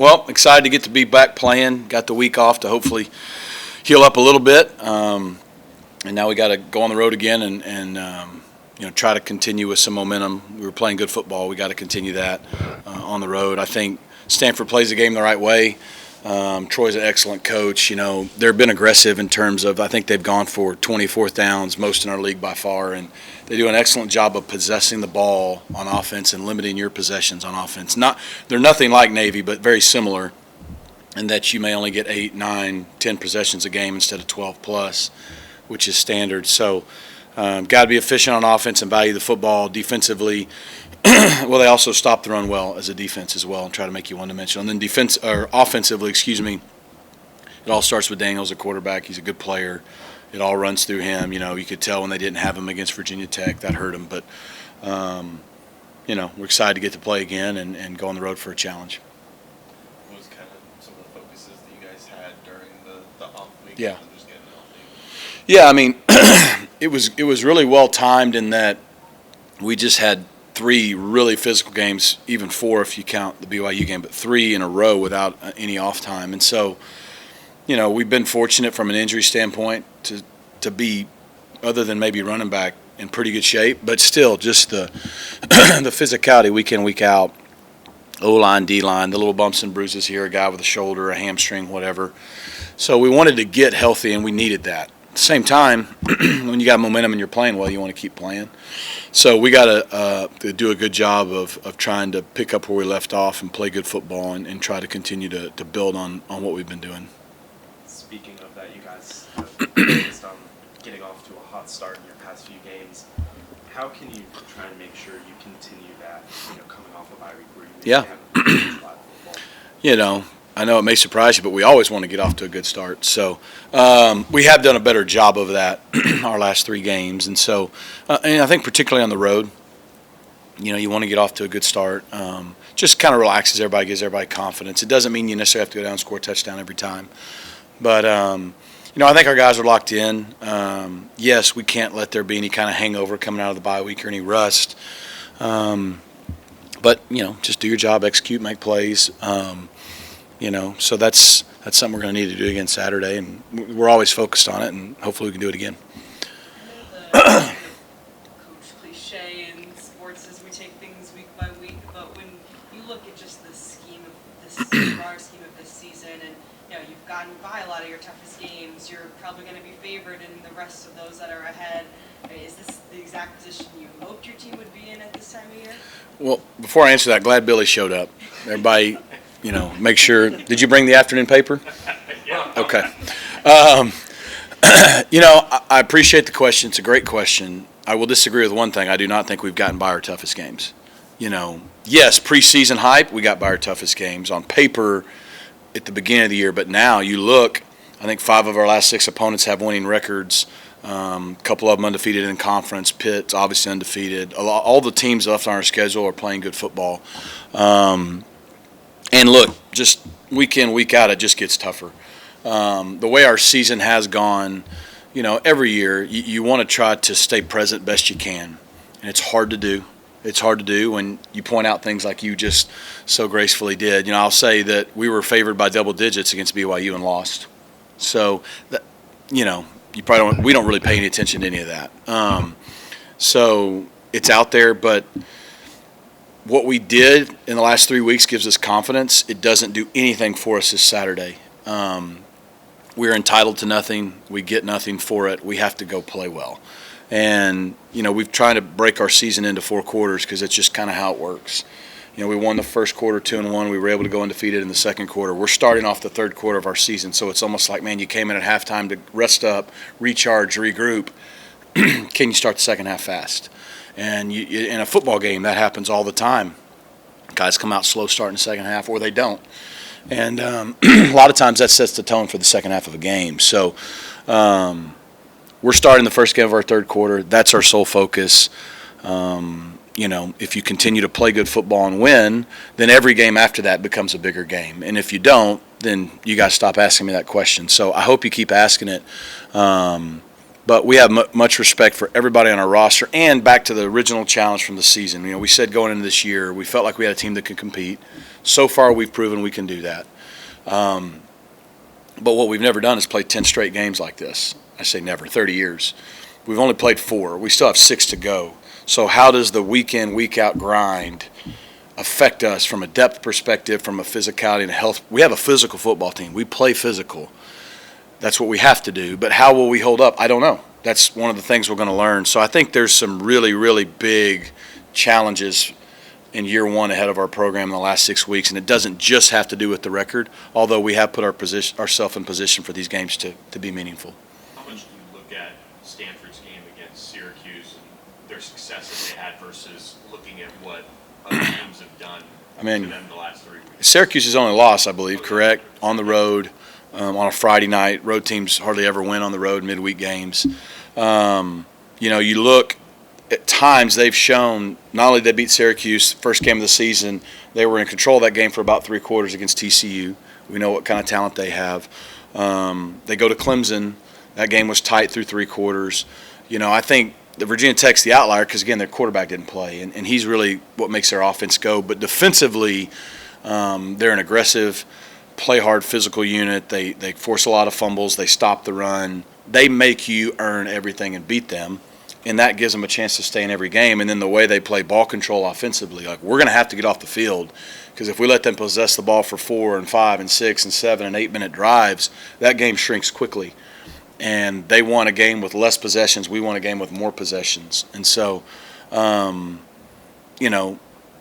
Well, excited to get to be back playing. Got the week off to hopefully heal up a little bit, and now we got to go on the road again and try to continue with some momentum. We were playing good football. We got to continue that on the road. I think Stanford plays the game the right way. Troy's an excellent coach. They've been aggressive in terms of, I think they've gone for 24th downs, most in our league by far, and they do an excellent job of possessing the ball on offense and limiting your possessions on offense. They're nothing like Navy, but very similar in that you may only get 8, 9, 10 possessions a game instead of 12 plus, which is standard. So got to be efficient on offense and value the football defensively. Well, they also stop the run well as a defense as well and try to make you one-dimensional. And then offensively, it all starts with Daniels, a quarterback. He's a good player. It all runs through him. You could tell when they didn't have him against Virginia Tech, that hurt him. But, we're excited to get to play again and go on the road for a challenge. What was kind of some of the focuses that you guys had during the off week? Yeah. Just getting healthy? Yeah, it was really well timed in that we just had 3 really physical games, even 4 if you count the BYU game, but 3 in a row without any off time. And so, we've been fortunate from an injury standpoint to be, other than maybe running back, in pretty good shape, but still just the the physicality week in, week out, O-line, D-line, the little bumps and bruises here, a guy with a shoulder, a hamstring, whatever. So we wanted to get healthy, and we needed that. At the same time, when you got momentum and you're playing well, you want to keep playing. So we got to do a good job of trying to pick up where we left off and play good football and try to continue to build on what we've been doing. Speaking of that, you guys have focused on getting off to a hot start in your past few games. How can you try and make sure you continue that, coming off of bye week where you haven't played football? I know it may surprise you, but we always want to get off to a good start. So we have done a better job of that our last 3 games. And so, and I think particularly on the road, you want to get off to a good start. Just kind of relaxes everybody, gives everybody confidence. It doesn't mean you necessarily have to go down and score a touchdown every time. But, I think our guys are locked in. Yes, we can't let there be any kind of hangover coming out of the bye week or any rust. But, just do your job, execute, make plays. So that's something we're going to need to do again Saturday, and we're always focused on it, and hopefully we can do it again. Coach cliche in sports is we take things week by week, but when you look at just the broader scheme of this season, and you've gotten by a lot of your toughest games, you're probably going to be favored in the rest of those that are ahead. Is this the exact position you hoped your team would be in at this time of year? Well, before I answer that, glad Billy showed up. Everybody. Make sure. Did you bring the afternoon paper? Yeah. Okay. I appreciate the question. It's a great question. I will disagree with one thing. I do not think we've gotten by our toughest games. Yes, preseason hype, we got by our toughest games on paper at the beginning of the year. But now you look, I think 5 of our last 6 opponents have winning records. A couple of them undefeated in conference. Pitt's obviously undefeated. All the teams left on our schedule are playing good football. And look, just week in, week out, it just gets tougher. The way our season has gone, every year you want to try to stay present best you can. And it's hard to do. It's hard to do when you point out things like you just so gracefully did. I'll say that we were favored by double digits against BYU and lost. So, you probably we don't really pay any attention to any of that. So it's out there, but what we did in the last 3 weeks gives us confidence. It doesn't do anything for us this Saturday. We're entitled to nothing. We get nothing for it. We have to go play well. And, we've tried to break our season into 4 quarters because it's just kind of how it works. We won the first quarter 2-1. We were able to go undefeated in the second quarter. We're starting off the third quarter of our season, so it's almost like, man, you came in at halftime to rest up, recharge, regroup. Can you start the second half fast? And in a football game, that happens all the time. Guys come out slow starting the second half, or they don't. And a lot of times that sets the tone for the second half of a game. So we're starting the first game of our third quarter. That's our sole focus. If you continue to play good football and win, then every game after that becomes a bigger game. And if you don't, then you got to stop asking me that question. So I hope you keep asking it. But we have much respect for everybody on our roster, and back to the original challenge from the season. We said going into this year, we felt like we had a team that could compete. So far, we've proven we can do that. But what we've never done is play 10 straight games like this. I say never, 30 years. We've only played 4. We still have 6 to go. So how does the week in, week out grind affect us from a depth perspective, from a physicality and a health? We have a physical football team. We play physical. That's what we have to do. But how will we hold up? I don't know. That's one of the things we're going to learn. So I think there's some really, really big challenges in year one ahead of our program in the last 6 weeks, and it doesn't just have to do with the record, although we have put ourselves in position for these games to be meaningful. How much do you look at Stanford's game against Syracuse and their success that they had versus looking at what other teams have done to them the last 3 weeks? Syracuse's only loss, I believe, correct, on the road. On a Friday night. Road teams hardly ever win on the road, midweek games. You look at times they've shown, not only they beat Syracuse first game of the season, they were in control of that game for about 3 quarters against TCU. We know what kind of talent they have. They go to Clemson. That game was tight through 3 quarters. I think the Virginia Tech's the outlier because, again, their quarterback didn't play, and he's really what makes their offense go. But defensively, they're an aggressive, play hard physical unit. They force a lot of fumbles. They stop the run. They make you earn everything and beat them, and that gives them a chance to stay in every game. And then the way they play ball control offensively, like we're going to have to get off the field because if we let them possess the ball for 4 and 5 and 6 and 7 and 8 minute drives, that game shrinks quickly. And they won a game with less possessions. We won a game with more possessions. And so,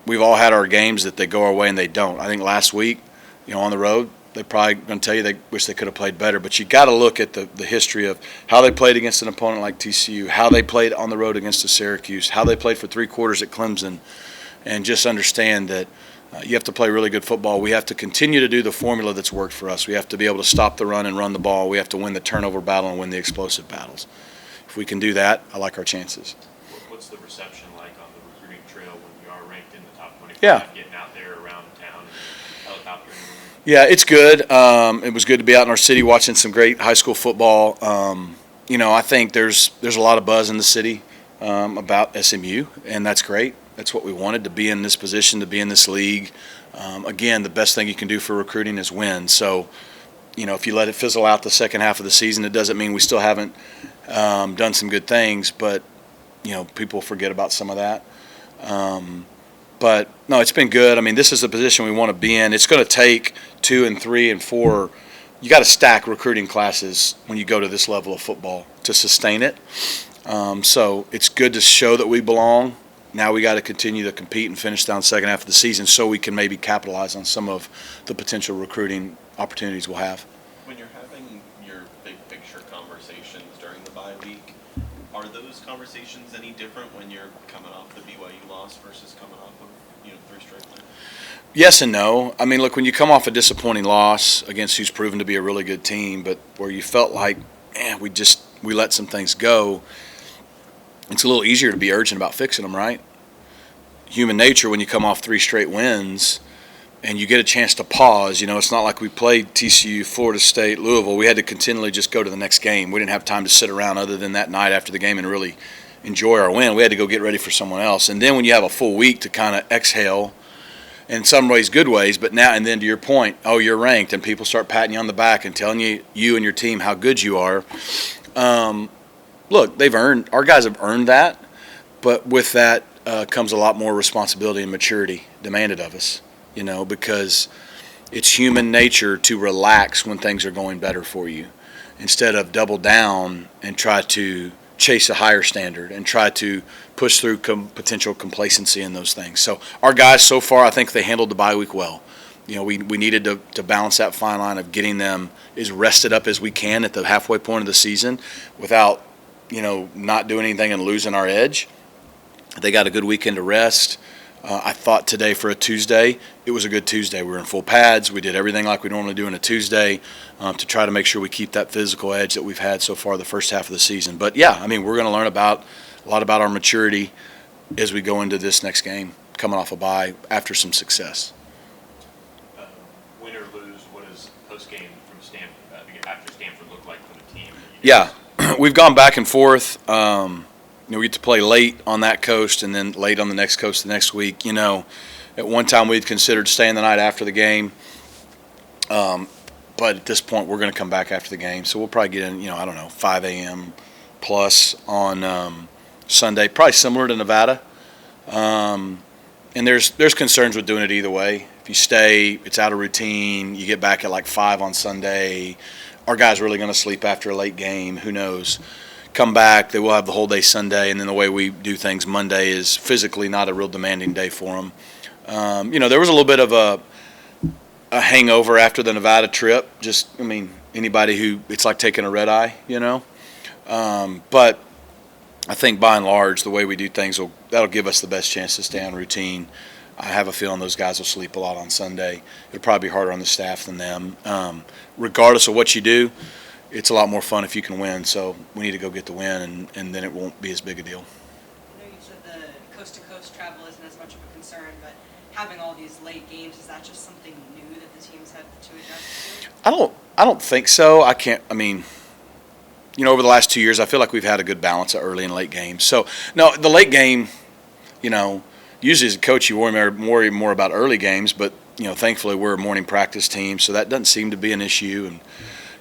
we've all had our games that they go our way and they don't. I think last week, on the road, they're probably going to tell you they wish they could have played better. But you got to look at the history of how they played against an opponent like TCU, how they played on the road against the Syracuse, how they played for 3 quarters at Clemson, and just understand that you have to play really good football. We have to continue to do the formula that's worked for us. We have to be able to stop the run and run the ball. We have to win the turnover battle and win the explosive battles. If we can do that, I like our chances. What's the reception like on the recruiting trail when you are ranked in the top 25, getting out there around town and helicoptering? Yeah, it's good. It was good to be out in our city watching some great high school football. I think there's a lot of buzz in the city about SMU, and that's great. That's what we wanted, to be in this position, to be in this league. Again, the best thing you can do for recruiting is win. So, if you let it fizzle out the second half of the season, it doesn't mean we still haven't done some good things, but, people forget about some of that. But, no, it's been good. I mean, this is the position we want to be in. It's going to take 2 and 3 and 4. You got to stack recruiting classes when you go to this level of football to sustain it. So it's good to show that we belong. Now we got to continue to compete and finish down the second half of the season so we can maybe capitalize on some of the potential recruiting opportunities we'll have. When you're having your big picture conversations during the bye week, are those conversations any different when you're coming off the BYU loss versus coming off of 3 straight wins? Yes and no. I mean, look, when you come off a disappointing loss against who's proven to be a really good team, but where you felt like, we let some things go, it's a little easier to be urgent about fixing them, right? Human nature, when you come off 3 straight wins and you get a chance to pause, it's not like we played TCU, Florida State, Louisville. We had to continually just go to the next game. We didn't have time to sit around other than that night after the game and really enjoy our win. We had to go get ready for someone else. And then when you have a full week to kind of exhale, in some ways, good ways, but now and then to your point, you're ranked, and people start patting you on the back and telling you and your team how good you are. Look, our guys have earned that, but with that comes a lot more responsibility and maturity demanded of us, because it's human nature to relax when things are going better for you instead of double down and try to chase a higher standard and try to push through potential complacency in those things. So our guys so far, I think they handled the bye week well. We needed to balance that fine line of getting them as rested up as we can at the halfway point of the season without, not doing anything and losing our edge. They got a good weekend to rest. I thought today for a Tuesday, it was a good Tuesday. We were in full pads. We did everything like we normally do on a Tuesday to try to make sure we keep that physical edge that we've had so far the first half of the season. But, yeah, I mean, we're going to learn a lot about our maturity as we go into this next game, coming off a bye after some success. Win or lose, what does post-game from Stanford, after Stanford look like for the team? Yeah. we've gone back and forth. We get to play late on that coast and then late on the next coast the next week. At one time we'd considered staying the night after the game. But at this point, we're going to come back after the game. So we'll probably get in, 5 a.m. plus on Sunday, probably similar to Nevada. And there's concerns with doing it either way. If you stay, it's out of routine. You get back at like 5 on Sunday. Our guys really going to sleep after a late game? Who knows? Come back, they will have the whole day Sunday, and then the way we do things Monday is physically not a real demanding day for them. There was a little bit of a hangover after the Nevada trip. Anybody who, it's like taking a red eye, But I think by and large, the way we do things, that'll give us the best chance to stay on routine. I have a feeling those guys will sleep a lot on Sunday. It'll probably be harder on the staff than them. Regardless of what you do, it's a lot more fun if you can win. So we need to go get the win, and then it won't be as big a deal. I know you said the coast-to-coast travel isn't as much of a concern, but having all these late games, is that just something new that the teams have to adjust to? I don't think so. Over the last 2 years, I feel like we've had a good balance of early and late games. So, no, the late game, usually as a coach you worry more about early games, but, thankfully we're a morning practice team, so that doesn't seem to be an issue. And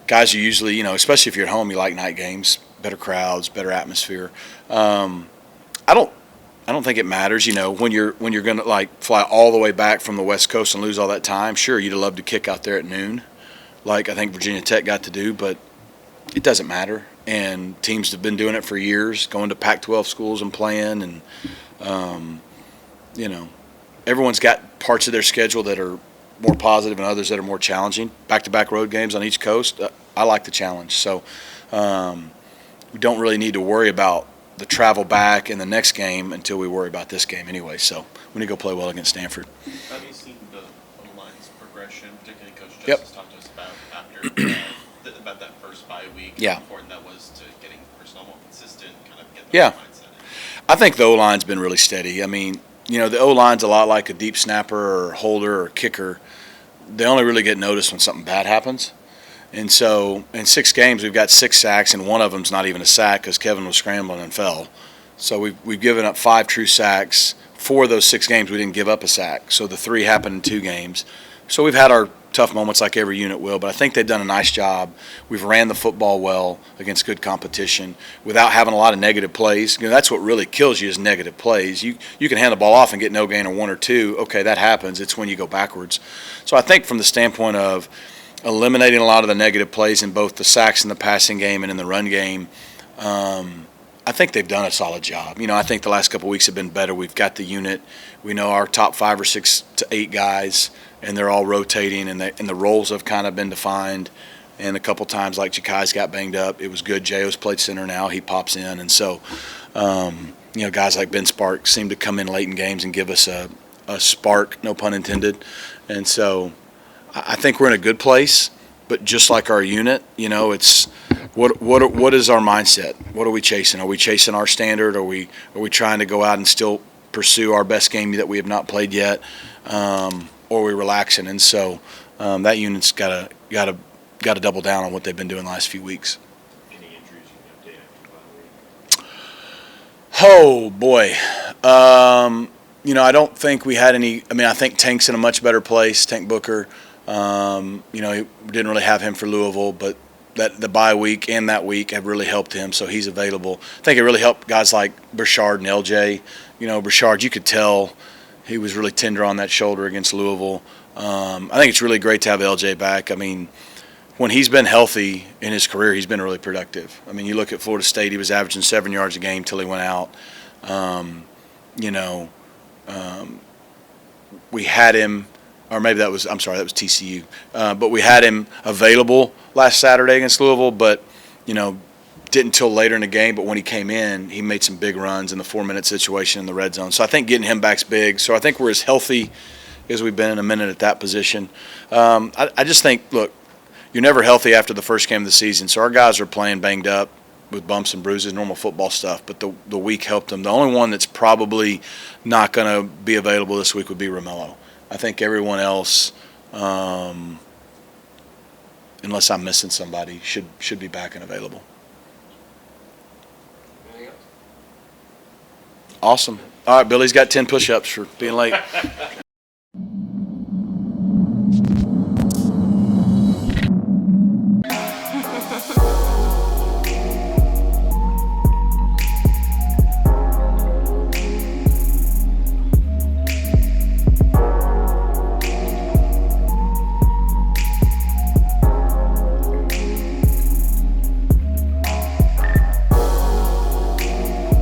guys are usually, especially if you're at home, you like night games, better crowds, better atmosphere. I don't think it matters, when you're going to fly all the way back from the West Coast and lose all that time. Sure, you'd love to kick out there at noon, like I think Virginia Tech got to do, but it doesn't matter. And teams have been doing it for years, going to Pac-12 schools and playing, and everyone's got parts of their schedule that are more positive and others that are more challenging. Back-to-back road games on each coast. I like the challenge, so we don't really need to worry about the travel back in the next game until we worry about this game anyway. So we need to go play well against Stanford. Have you seen the O-line's progression, particularly Coach Yep. Justice talked to us about after about that first bye week? Yeah. How important that was to getting personnel more consistent, kind of get the Yeah. mindset in. I think the O-line's been really steady. The O-line's a lot like a deep snapper or holder or kicker. They only really get noticed when something bad happens. And so in 6 games, we've got 6 sacks, and one of them's not even a sack because Kevin was scrambling and fell. So we've given up 5 true sacks. 4 of those 6 games, we didn't give up a sack. So the 3 happened in 2 games. So we've had our tough moments like every unit will, but I think they've done a nice job. We've ran the football well against good competition without having a lot of negative plays. That's what really kills you is negative plays. You can hand the ball off and get no gain of 1 or 2. Okay, that happens. It's when you go backwards. So I think from the standpoint of eliminating a lot of the negative plays in both the sacks in the passing game and in the run game, I think they've done a solid job. I think the last couple of weeks have been better. We've got the unit. We know our top 5 or 6 to 8 guys, and they're all rotating, and the roles have kind of been defined. And a couple times, like Jakai's got banged up, it was good. J.O.'s played center now. He pops in. And so, guys like Ben Sparks seem to come in late in games and give us a spark, no pun intended. And so I think we're in a good place. But just like our unit, it's what is our mindset? What are we chasing? Are we chasing our standard? Are we trying to go out and still pursue our best game that we have not played yet? Or are we relaxing? And so that unit's got to double down on what they've been doing the last few weeks. Any injuries you can update after the bye week? Oh boy, I don't think we had any. I think Tank's in a much better place. Tank Booker. We didn't really have him for Louisville, but the bye week and that week have really helped him, so he's available. I think it really helped guys like Burchard and LJ. Burchard, you could tell he was really tender on that shoulder against Louisville. I think it's really great to have LJ back. When he's been healthy in his career, he's been really productive. You look at Florida State, he was averaging 7 yards a game till he went out. We had him. Or maybe that was TCU. But we had him available last Saturday against Louisville, but, didn't until later in the game. But when he came in, he made some big runs in the 4-minute situation in the red zone. So I think getting him back's big. So I think we're as healthy as we've been in a minute at that position. I just think, look, you're never healthy after the first game of the season. So our guys are playing banged up with bumps and bruises, normal football stuff. But the week helped them. The only one that's probably not going to be available this week would be Romello. I think everyone else, unless I'm missing somebody, should be back and available. Anything else? Awesome. All right, Billy's got 10 push-ups for being late.